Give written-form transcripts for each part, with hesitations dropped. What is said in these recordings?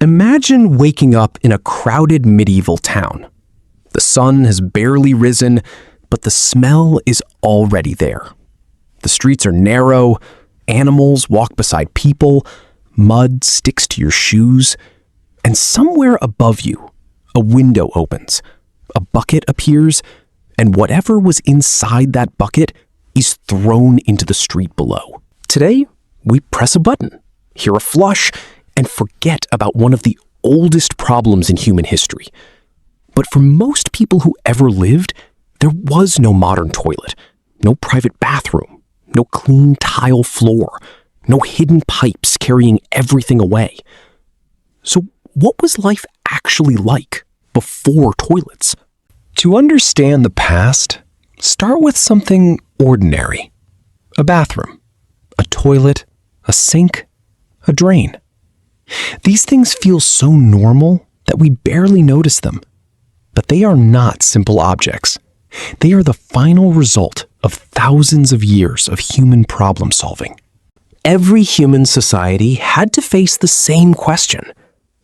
Imagine waking up in a crowded medieval town. The sun has barely risen, but the smell is already there. The streets are narrow, animals walk beside people, mud sticks to your shoes, and somewhere above you, a window opens, a bucket appears, and whatever was inside that bucket is thrown into the street below. Today, we press a button, hear a flush, and forget about one of the oldest problems in human history. But for most people who ever lived, there was no modern toilet, no private bathroom, no clean tile floor, no hidden pipes carrying everything away. So what was life actually like before toilets? To understand the past, start with something ordinary. A bathroom, a toilet, a sink, a drain. These things feel so normal that we barely notice them. But they are not simple objects. They are the final result of thousands of years of human problem solving. Every human society had to face the same question.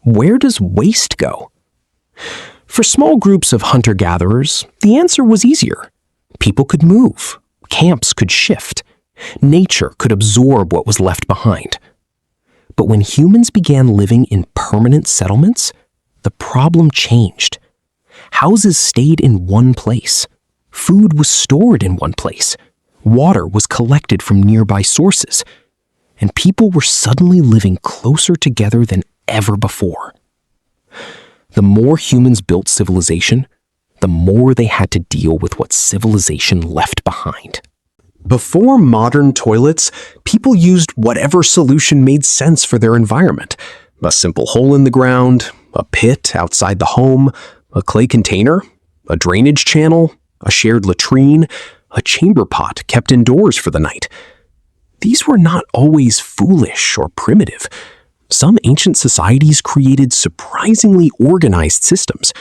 Where does waste go? For small groups of hunter-gatherers, the answer was easier. People could move, camps could shift, nature could absorb what was left behind. But when humans began living in permanent settlements, the problem changed. Houses stayed in one place. Food was stored in one place. Water was collected from nearby sources. And people were suddenly living closer together than ever before. The more humans built civilization, the more they had to deal with what civilization left behind. Before modern toilets, people used whatever solution made sense for their environment. A simple hole in the ground, a pit outside the home, a clay container, a drainage channel, a shared latrine, a chamber pot kept indoors for the night. These were not always foolish or primitive. Some ancient societies created surprisingly organized systems.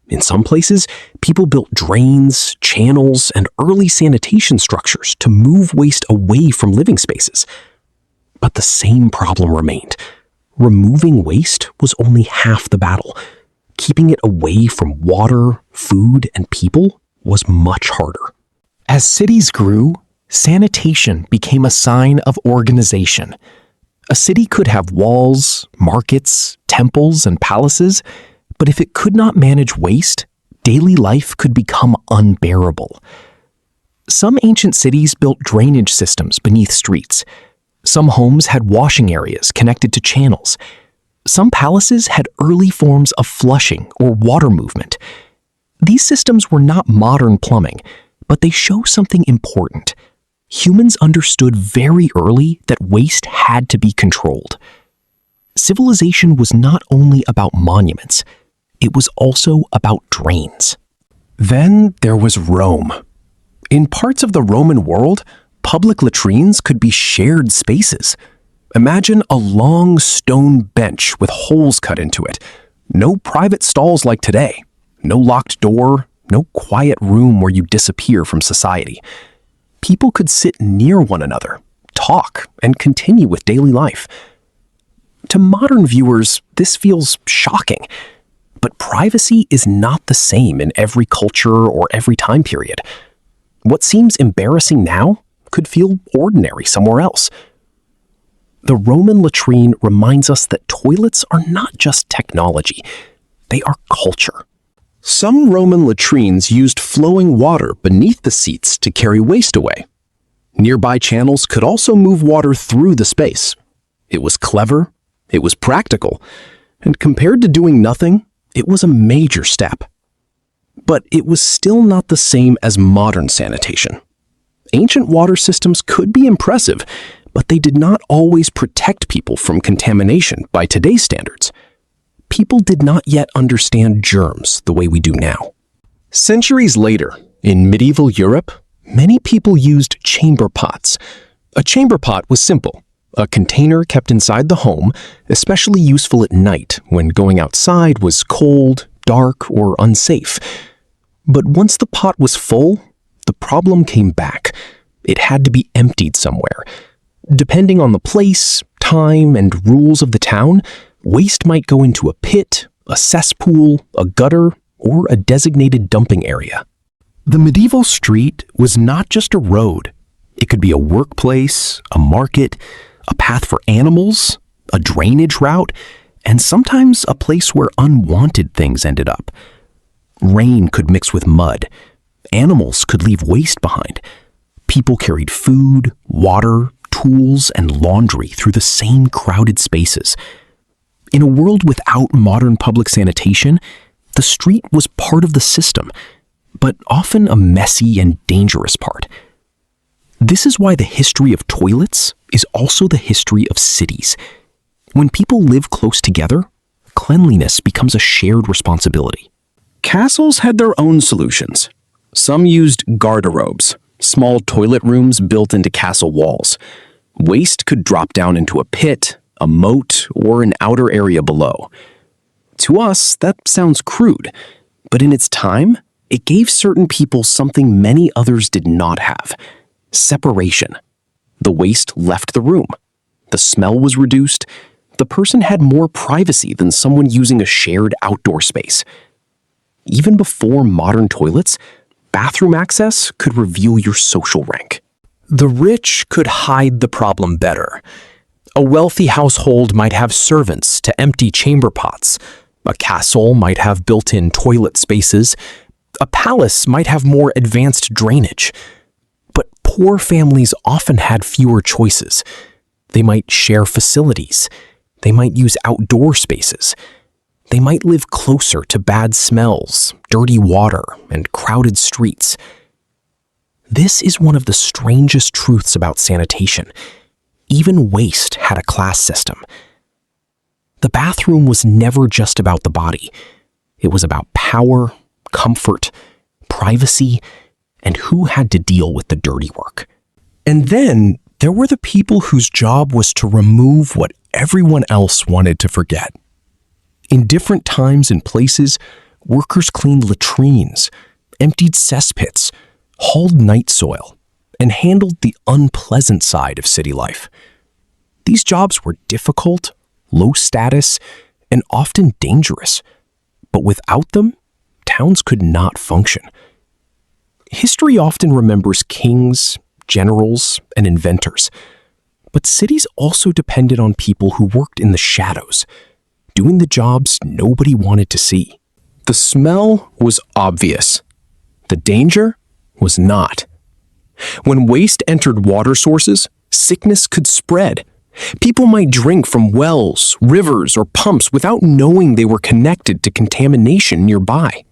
In some places, people built drains, channels, and early sanitation structures to move waste away from living spaces. But the same problem remained. Removing waste was only half the battle. Keeping it away from water, food, and people was much harder. As cities grew, sanitation became a sign of organization. A city could have walls, markets, temples, and palaces, but if it could not manage waste, daily life could become unbearable. Some ancient cities built drainage systems beneath streets. Some homes had washing areas connected to channels. Some palaces had early forms of flushing or water movement. These systems were not modern plumbing, but they show something important. Humans understood very early that waste had to be controlled. Civilization was not only about monuments, it was also about drains. Then there was Rome. In parts of the Roman world, public latrines could be shared spaces. Imagine a long stone bench with holes cut into it. No private stalls like today. No locked door, no quiet room where you disappear from society. People could sit near one another, talk, and continue with daily life. To modern viewers, this feels shocking. But privacy is not the same in every culture or every time period. What seems embarrassing now could feel ordinary somewhere else. The Roman latrine reminds us that toilets are not just technology, they are culture. Some Roman latrines used flowing water beneath the seats to carry waste away. Nearby channels could also move water through the space. It was clever, it was practical, and compared to doing nothing, it was a major step. But it was still not the same as modern sanitation. Ancient water systems could be impressive, but they did not always protect people from contamination by today's standards. People did not yet understand germs the way we do now. Centuries later, in medieval Europe, many people used chamber pots. A chamber pot was simple, a container kept inside the home, especially useful at night when going outside was cold, dark, or unsafe. But once the pot was full, the problem came back. It had to be emptied somewhere. Depending on the place, time, and rules of the town, Waste might go into a pit, a cesspool, a gutter, or a designated dumping area. The medieval street was not just a road. It could be a workplace, a market, a path for animals, a drainage route, and sometimes a place where unwanted things ended up. Rain could mix with mud. Animals could leave waste behind. People carried food, water, tools, and laundry through the same crowded spaces. In a world without modern public sanitation, the street was part of the system, but often a messy and dangerous part. This is why the history of toilets is also the history of cities. When people live close together, cleanliness becomes a shared responsibility. Castles had their own solutions. Some used garderobes, small toilet rooms built into castle walls. Waste could drop down into a pit, a moat, or an outer area below. To us, that sounds crude, but in its time, it gave certain people something many others did not have: separation. The waste left the room. The smell was reduced. The person had more privacy than someone using a shared outdoor space. Even before modern toilets, bathroom access could reveal your social rank. The rich could hide the problem better. A wealthy household might have servants to empty chamber pots. A castle might have built-in toilet spaces. A palace might have more advanced drainage. But poor families often had fewer choices. They might share facilities. They might use outdoor spaces. They might live closer to bad smells, dirty water, and crowded streets. This is one of the strangest truths about sanitation. Even waste had a class system. The bathroom was never just about the body. It was about power, comfort, privacy, and who had to deal with the dirty work. And then there were the people whose job was to remove what everyone else wanted to forget. In different times and places, workers cleaned latrines, emptied cesspits, hauled night soil, and handled the unpleasant side of city life. These jobs were difficult, low status, and often dangerous. But without them, towns could not function. History often remembers kings, generals, and inventors. But cities also depended on people who worked in the shadows, doing the jobs nobody wanted to see. The smell was obvious. The danger was not. When waste entered water sources, sickness could spread. People might drink from wells, rivers, or pumps without knowing they were connected to contamination nearby.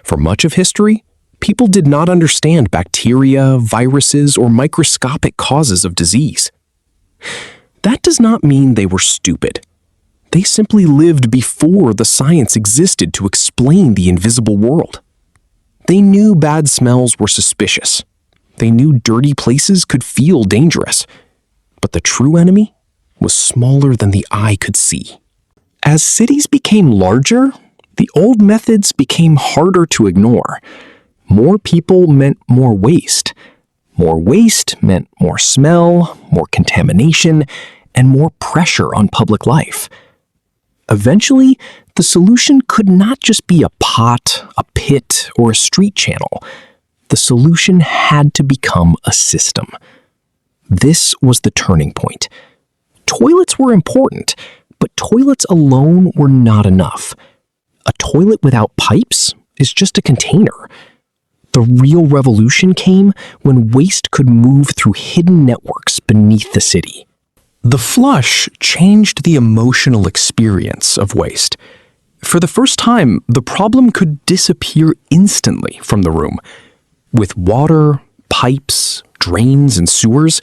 For much of history, people did not understand bacteria, viruses, or microscopic causes of disease. That does not mean they were stupid. They simply lived before the science existed to explain the invisible world. They knew bad smells were suspicious. They knew dirty places could feel dangerous. But the true enemy was smaller than the eye could see. As cities became larger, the old methods became harder to ignore. More people meant more waste. More waste meant more smell, more contamination, and more pressure on public life. Eventually, the solution could not just be a pot, a pit, or a street channel. The solution had to become a system. This was the turning point. Toilets were important, but toilets alone were not enough. A toilet without pipes is just a container. The real revolution came when waste could move through hidden networks beneath the city. The flush changed the emotional experience of waste. For the first time, the problem could disappear instantly from the room. With water, pipes, drains, and sewers,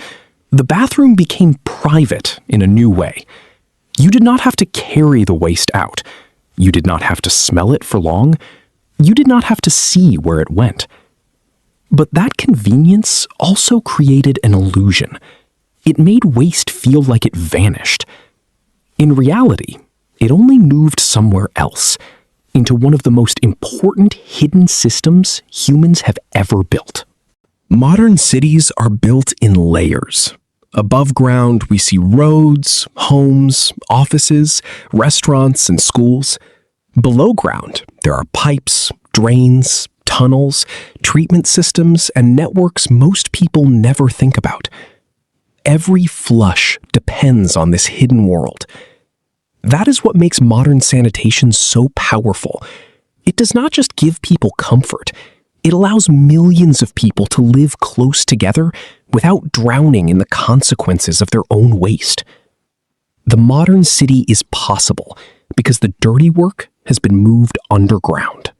the bathroom became private in a new way. You did not have to carry the waste out. You did not have to smell it for long. You did not have to see where it went. But that convenience also created an illusion. It made waste feel like it vanished. In reality, it only moved somewhere else, into one of the most important hidden systems humans have ever built. Modern cities are built in layers. Above ground, we see roads, homes, offices, restaurants, and schools. Below ground, there are pipes, drains, tunnels, treatment systems, and networks most people never think about. Every flush depends on this hidden world. That is what makes modern sanitation so powerful. It does not just give people comfort. It allows millions of people to live close together without drowning in the consequences of their own waste. The modern city is possible because the dirty work has been moved underground.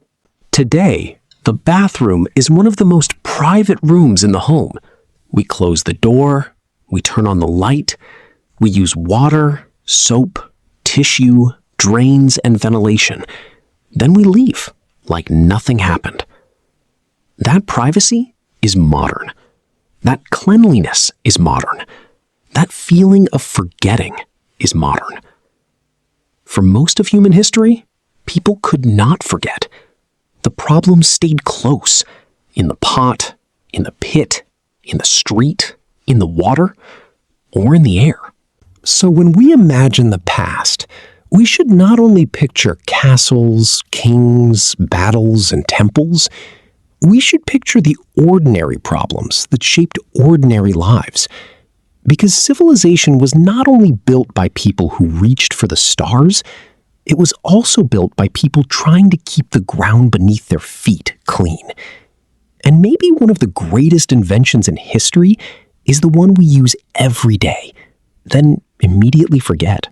Today, the bathroom is one of the most private rooms in the home. We close the door, we turn on the light, we use water, soap, tissue, drains, and ventilation. Then we leave like nothing happened. That privacy is modern. That cleanliness is modern. That feeling of forgetting is modern. For most of human history, people could not forget. The problem stayed close, in the pot, in the pit, in the street, in the water, or in the air. So when we imagine the past, we should not only picture castles, kings, battles, and temples. We should picture the ordinary problems that shaped ordinary lives. Because civilization was not only built by people who reached for the stars, it was also built by people trying to keep the ground beneath their feet clean. And maybe one of the greatest inventions in history is the one we use every day, then immediately forget.